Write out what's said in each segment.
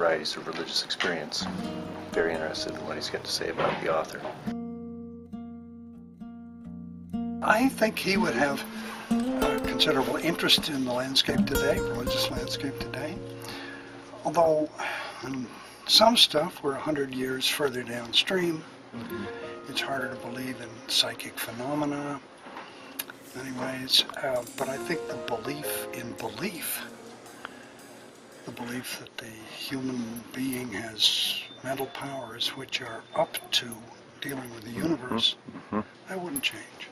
varieties of religious experience. Very interested in what he's got to say about the author. I think he would have a considerable interest in the landscape today, religious landscape today. Although some stuff we're 100 years further downstream. It's harder to believe in psychic phenomena in many ways. But I think the belief that the human being has mental powers which are up to dealing with the universe, that wouldn't change.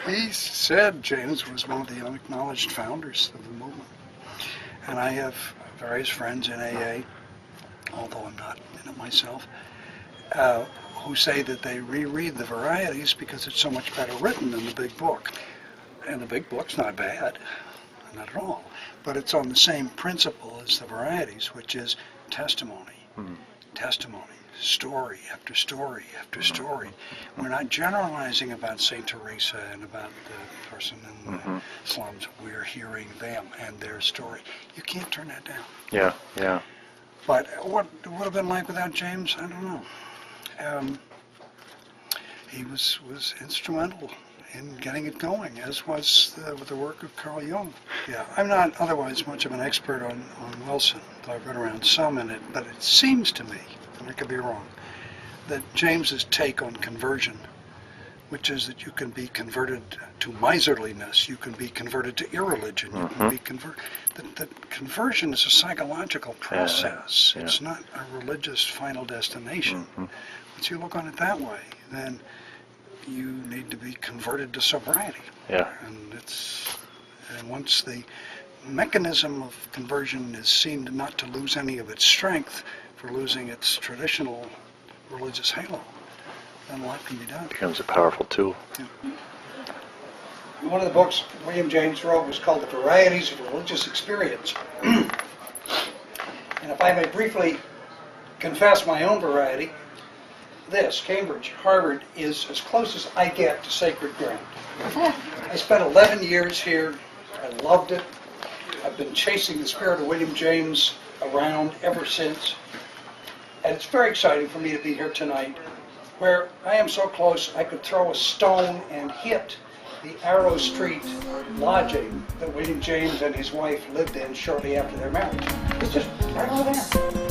He said James was one of the unacknowledged founders of the movement. And I have various friends in AA, although I'm not in it myself, who say that they reread the varieties because it's so much better written than the big book. And the big book's not bad, not at all, but it's on the same principle as the varieties, which is testimony, testimony, story after story after story. We're not generalizing about St. Teresa and about the person in the slums. We're hearing them and their story. You can't turn that down. Yeah, yeah. But what it would have been like without James, I don't know. He was instrumental in getting it going, as was the work of Carl Jung. Yeah, I'm not otherwise much of an expert on Wilson, though I've read around some in it, but it seems to me, and I could be wrong, that James's take on conversion, which is that you can be converted to miserliness, you can be converted to irreligion, you can be converted. That conversion is a psychological process. Yeah. It's not a religious final destination. Once you look on it that way, then you need to be converted to sobriety. Yeah. And once the mechanism of conversion is seen not to lose any of its strength for losing its traditional religious halo, then a lot can be done. It becomes a powerful tool. Yeah. One of the books William James wrote was called The Varieties of Religious Experience. And if I may briefly confess my own variety, this, Cambridge, Harvard, is as close as I get to sacred ground. I spent 11 years here. I loved it. I've been chasing the spirit of William James around ever since. And it's very exciting for me to be here tonight, where I am so close I could throw a stone and hit the Arrow Street lodging that William James and his wife lived in shortly after their marriage. It's just right over there.